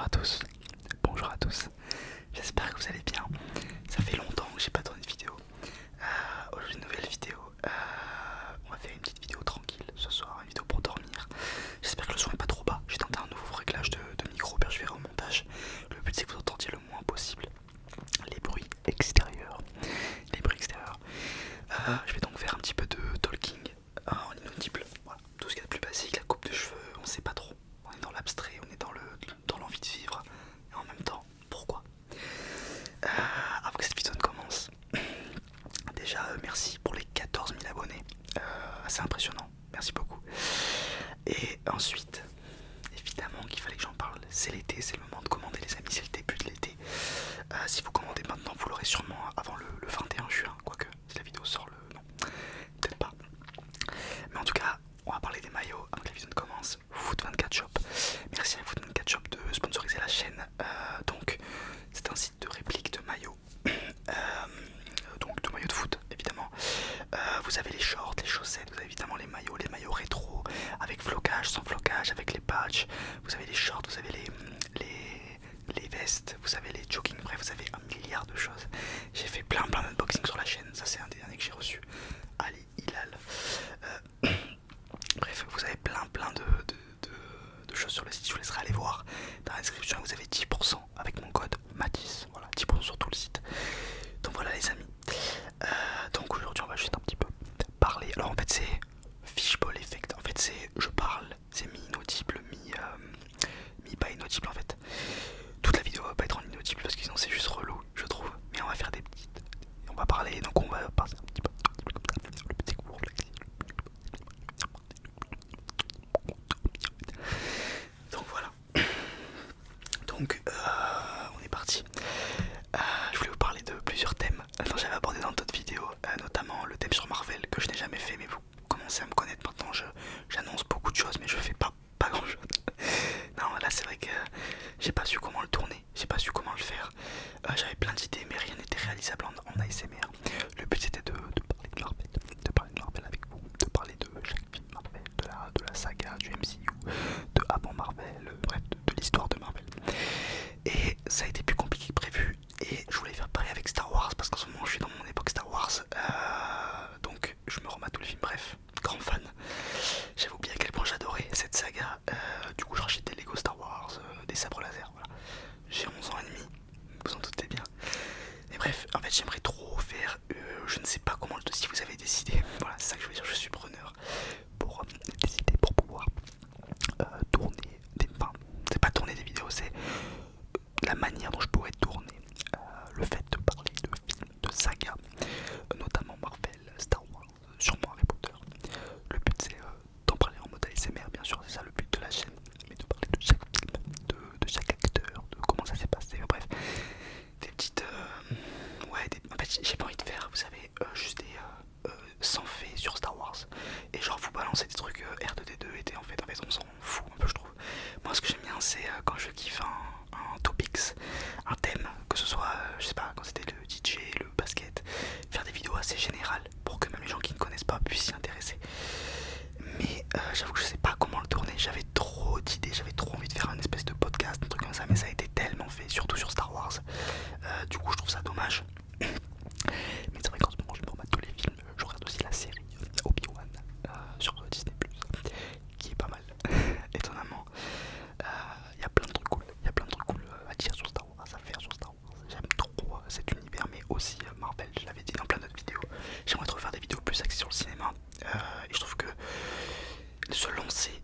à tous, bonjour à tous, j'espère que vous allez bien. Ça fait longtemps que j'ai pas tourné de vidéo. Aujourd'hui une nouvelle vidéo. On va faire une petite vidéo tranquille ce soir, une vidéo pour dormir. J'espère que le son est pas trop bas. J'ai tenté un nouveau réglage de micro, je verrai au montage. Le but c'est que vous entendiez le moins possible les bruits extérieurs. Je vais donc faire un petit peu de talking en inaudible. Voilà, tout ce qu'il y a de plus basique, la coupe de cheveux, on sait pas trop. On est dans l'abstrait, on est dans l'envie de vivre. Et en même temps, pourquoi Avant que cette vidéo ne commence, déjà merci pour les 14 000 abonnés. Assez impressionnant, merci beaucoup. Et ensuite, évidemment qu'il fallait que j'en parle. C'est l'été, c'est le moment de commander les amis, c'est le début de l'été. Si vous commandez maintenant, vous l'aurez sûrement avant le 21 juin, quoique si la vidéo sort le... non, peut-être pas. Mais en tout cas, on va parler des maillots avant que la vidéo ne commence. Foot24 Shop. Merci à Foot24 Shop de sponsoriser la chaîne. Donc, c'est un site de réplique de maillots. Donc de maillots de foot, évidemment. Vous avez les shorts, les chaussettes, vous avez évidemment les maillots rétro, avec flocage, sans flocage, avec les patchs. Vous avez les shorts, vous avez les vestes, vous avez les jogging, bref, vous avez un milliard de choses. J'ai fait plein d'unboxing sur la chaîne, ça c'est un des derniers que j'ai reçu. Ali Hilal. Bref, vous avez plein de choses sur le site, je vous laisserai aller voir. Dans la description, vous avez 10% avec mon code Matisse, voilà, 10% sur tout le site. Donc voilà les amis. Donc aujourd'hui on va juste un petit peu parler. Alors en fait c'est fishbowl effect. En fait c'est je parle, c'est mi-inaudible, mi pas inaudible en fait. Toute la vidéo va pas être en inaudible parce que sinon c'est juste relou je trouve. Mais on va faire des petites. On va parler, donc on va passer un petit peu comme ça. Le petit cours, donc voilà. Donc on est parti. Je voulais vous parler de plusieurs thèmes dont j'avais abordé dans d'autres vidéos, notamment le thème sur Marvel que je n'ai jamais fait, mais vous commencez à me connaître maintenant, j'annonce beaucoup de choses mais je fais pas grand chose. Non là c'est vrai que j'ai pas su comment le tourner, j'ai pas su comment le faire. J'avais plein d'idées mais rien n'était réalisable en ASMR. Le but c'était de parler de Marvel avec vous, de parler de chaque film Marvel, de la saga, du MCU, de avant Marvel, bref de l'histoire de Marvel. Et ça a été plus compliqué que prévu. Et je voulais faire pareil avec Star Wars parce qu'en ce moment je suis dans mon époque Star Wars. Donc je me remets à tous les films, bref, grand fan. J'avais oublié à quel point j'adorais cette saga. Du coup j'achète des Lego Star Wars, des sabres laser, voilà. J'ai 11 ans et demi, vous en doutez bien. Mais bref, en fait j'aimerais trop faire, je ne sais pas comment, si vous avez décidé, voilà c'est ça que je veux dire, je suis preneur pour décider, pour pouvoir tourner des... Enfin, c'est pas tourner des vidéos, c'est la manière dont je pourrais tourner le fait de parler de films, de sagas, notamment Marvel, Star Wars, sûrement Harry Potter. Le but c'est d'en parler en mode ASMR, bien sûr, c'est ça le but de la chaîne, mais de parler de chaque film, de chaque acteur, de comment ça s'est passé, bref, des petites... ouais, en fait j'ai pas envie de faire, vous savez, juste des... sans fait sur Star Wars et genre vous balancer des trucs R2D2 et en fait on s'en fout un peu je trouve. Moi ce que j'aime bien c'est quand je kiffe un topics, un thème, que ce soit je sais pas quand c'était le DJ, le basket, faire des vidéos assez générales pour que même les gens qui ne connaissent pas puissent s'y intéresser. Mais j'avoue que je sais pas comment le tourner, j'avais trop d'idées, j'avais trop envie de faire un espèce de podcast, un truc comme ça, mais ça a été tellement fait, surtout sur Star Wars. Du coup je trouve ça dommage. Mais c'est vrai qu'en ce moment je me remets tous les films, je regarde aussi la série Obi-Wan sur Disney+, qui est pas mal, étonnamment. Il y a plein de trucs cool, à dire sur Star Wars, à faire sur Star Wars. J'aime trop cet univers, mais aussi Marvel, je l'avais dit dans plein d'autres vidéos. J'aimerais trop faire des vidéos plus axées sur le cinéma, et je trouve que se lancer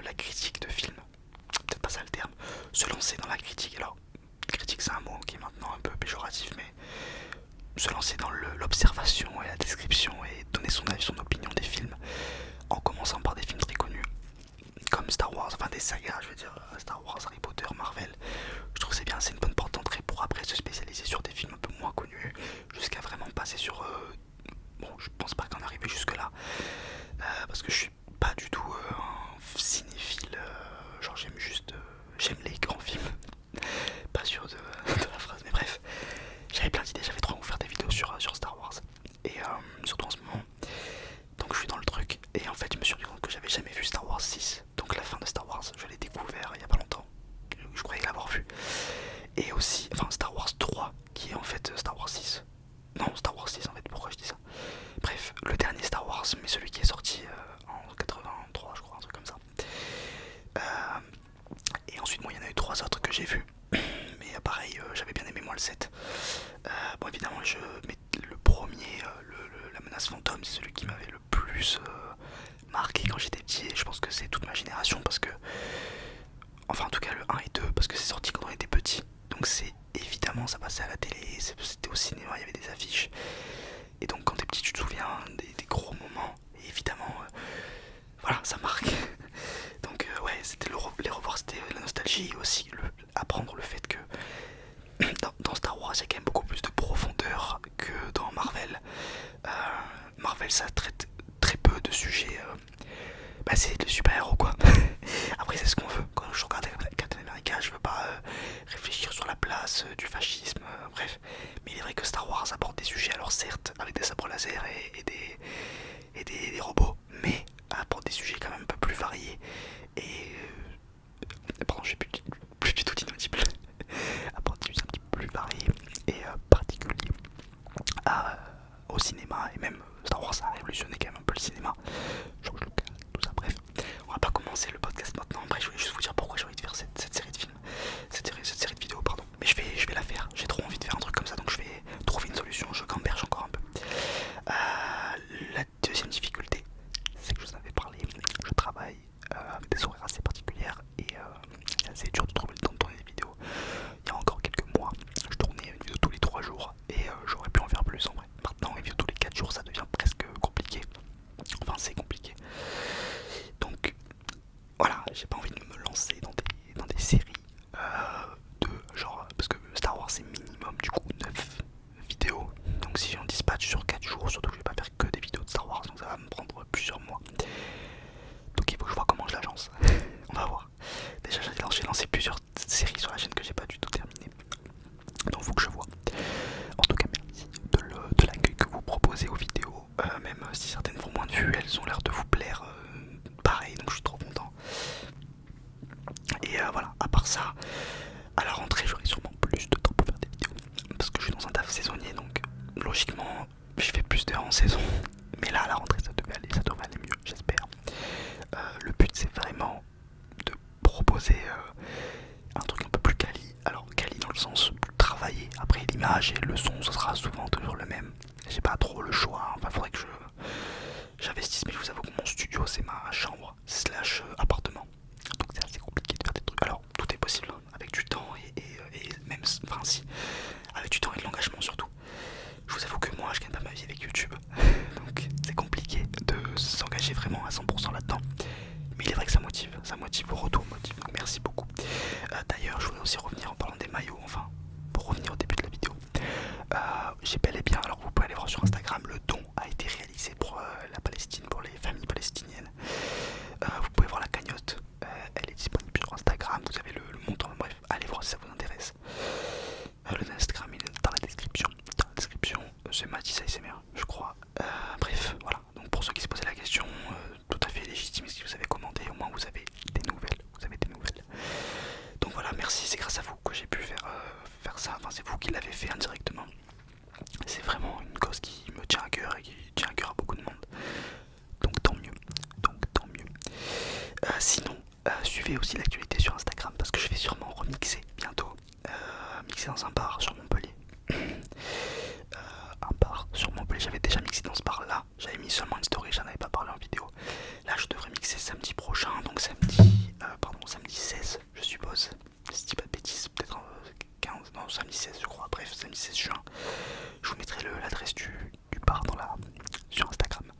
la critique de films, peut-être pas ça le terme, se lancer dans la critique, alors critique c'est un mot qui est maintenant un peu péjoratif, mais se lancer dans l'observation et la description et donner son avis, son opinion des films, en commençant par des films très connus comme Star Wars, enfin des sagas, je veux dire Star Wars, Harry Potter, Marvel. Je trouve que c'est bien, c'est une bonne porte d'entrée pour après se spécialiser sur des films un peu moins connus, jusqu'à vraiment passer sur... bon, je pense pas qu'en arriver jusque là, parce que je suis pas du tout un cinéphile, genre j'aime juste... j'aime les grands films, pas sûr de la phrase, mais bref. J'avais plein d'idées, j'avais trop envie de faire des vidéos sur Star Wars. Et surtout en ce moment. Donc je suis dans le truc. Et en fait je me suis rendu compte que j'avais jamais vu Star Wars 6. Donc la fin de Star Wars marqué quand j'étais petit, et je pense que c'est toute ma génération, parce que, enfin en tout cas le 1 et 2, parce que c'est sorti quand on était petit, donc c'est évidemment ça passait à la télé, c'était au cinéma, il y avait des affiches, et donc quand t'es petit tu te souviens des gros moments, et évidemment voilà, ça marque. Donc ouais, c'était les revoir, c'était la nostalgie, et aussi apprendre le fait que dans Star Wars il y a quand même beaucoup plus de profondeur que dans Marvel. Marvel ça traite très peu de sujets, bah c'est le super-héros quoi. Après c'est ce qu'on veut, quand je regarde Captain America je veux pas réfléchir sur la place du fascisme, bref. Mais il est vrai que Star Wars aborde des sujets, alors certes avec des sabres laser et des robots, mais aborde des sujets quand même un peu plus variés et... pardon, j'ai plus du tout d'inaudible. Aborde des sujets un petit peu plus variés et particuliers au cinéma, et même Star Wars a révolutionné quand même un peu le cinéma. George Lucas, tout ça, bref. On va pas commencer le podcast maintenant. Après, je voulais juste vous dire pourquoi j'ai envie de faire cette série de films, cette série de vidéos, pardon. Mais je vais la faire. J'ai trop envie de faire un truc comme ça, donc je vais trouver une solution. Je gamberge encore un peu. La deuxième difficulté, c'est que je vous en avais parlé. Je travaille avec des horaires assez particulières et c'est assez dur de trouver le temps de tourner des vidéos. Il y a encore quelques mois, je tournais une vidéo tous les 3 jours et j'aurais pu en faire plus en vrai. Maintenant, une vidéo tous les 4 jours, ça devient presque compliqué. Enfin, c'est compliqué. Donc, voilà, j'ai pas envie de me lancer dans des séries de genre. Parce que Star Wars, c'est minimum du coup 9 vidéos. Donc, si j'en dispatch sur 4 jours, surtout que je vais pas faire que des vidéos de Star Wars, donc ça va me prendre plusieurs mois. Donc, il faut que je vois comment je l'agence. On va voir. Déjà, j'ai lancé plusieurs séries sur la chaîne que j'ai pas du tout terminé. Donc, il faut que je vois. En tout cas, merci de l'accueil que vous proposez aux vidéos. Même si certaines font moins de vues, elles ont l'air de vous plaire pareil, donc je suis trop content. Et voilà, à part ça, à la rentrée, j'aurai sûrement plus de temps pour faire des vidéos. Parce que je suis dans un taf saisonnier, donc logiquement, je fais plus d'heures en saison. Mais là, à la rentrée, ça devrait aller mieux, j'espère. Le but, c'est vraiment de proposer un truc un peu plus quali. Alors, quali dans le sens travailler. Après, l'image et le son, ce sera souvent toujours le même. J'ai pas trop le choix. Enfin, faudrait que j'investisse. Mais je vous avoue que mon studio, c'est ma chambre slash appartement. Donc, c'est assez compliqué de faire des trucs. Alors, tout est possible hein, avec du temps et même, enfin, si, avec du temps et de l'engagement surtout. Je vous avoue que moi, je gagne pas ma vie avec YouTube. Donc, c'est compliqué de s'engager vraiment à 100% là-dedans. Mais il est vrai que ça motive, vos retours motivent, donc merci beaucoup. D'ailleurs, je voulais aussi revenir en parlant des maillots, enfin, pour revenir au début de la vidéo. J'ai bel et bien, alors vous pouvez aller voir sur Instagram, le don a été réalisé pour la Palestine, pour les familles palestiniennes. Vous pouvez voir la cagnotte, elle est disponible sur Instagram, vous avez le montant, bref, allez voir si ça vous intéresse. Le Instagram il est dans la description, c'est Mathis ASMR, je crois. Bref, voilà, donc pour ceux qui se posaient la question, tout à fait légitime, si vous avez commenté, au moins vous avez des nouvelles, Donc voilà, merci, c'est grâce à vous que j'ai pu faire ça, enfin c'est vous qui l'avez fait indirectement. C'est vraiment une cause qui me tient à cœur et qui tient à cœur à beaucoup de monde. Donc tant mieux, sinon, suivez aussi l'actualité sur Instagram parce que je vais sûrement remixer bientôt. Mixer dans un bar sur Montpellier. Un bar sur Montpellier, j'avais déjà mixé dans ce bar là. J'avais mis seulement une story, j'en avais pas parlé en vidéo. Là je devrais mixer samedi prochain, donc samedi 16 je suppose. Si je dis pas de bêtises, peut-être 15, non samedi 16 je crois, bref samedi 16 juin. Je vous mettrai l'adresse du bar sur Instagram.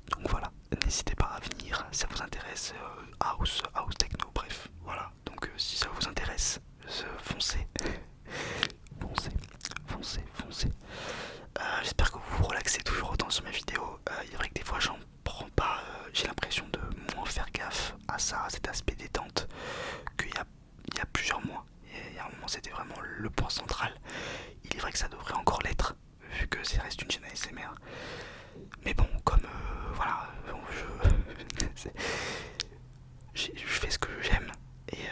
Donc voilà, n'hésitez pas à venir, ça vous intéresse, house techno, bref, voilà. Donc si ça vous intéresse, foncez. J'espère que vous vous relaxez toujours autant sur mes vidéos. Il est vrai que des fois j'en prends pas, j'ai l'impression de moins faire gaffe à ça, à cet aspect détente qu'il y a plusieurs mois. Et il y a un moment c'était vraiment le point central. Il est vrai que ça devrait encore l'être, vu que ça reste une chaîne ASMR. Mais bon, comme voilà, je fais ce que j'aime et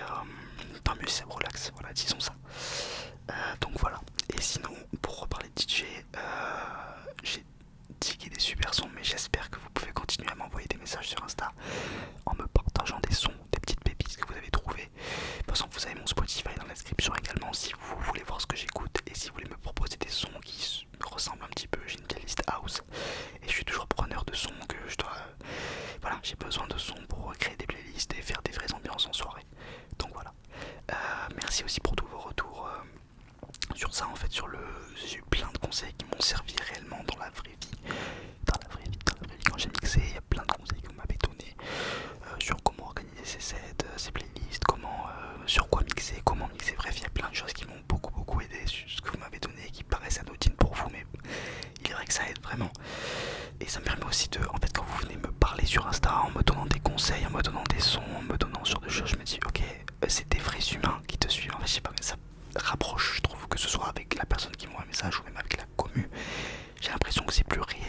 voilà, j'ai besoin de son pour créer des playlists et faire des vraies ambiances en soirée. Donc voilà. Merci aussi pour tous vos retours sur ça en fait, j'ai eu plein de conseils qui m'ont servi réellement dans la vraie vie. Dans la vraie vie, quand j'ai mixé, il y a plein de conseils que vous m'avez donné sur comment organiser ses sets, ses playlists, sur quoi mixer, comment mixer, bref, il y a plein de choses qui m'ont beaucoup aidé sur ce que vous m'avez donné et qui paraissent anodines pour vous, mais il est vrai que ça aide vraiment. Et ça me permet aussi de, en fait, quand vous venez me parler sur Insta en me donnant des conseils, en me donnant des sons, en me donnant ce genre de choses, je me dis ok, c'est des vrais humains qui te suivent. En fait, je sais pas, mais ça rapproche, je trouve, que ce soit avec la personne qui m'envoie un message ou même avec la commu. J'ai l'impression que c'est plus réel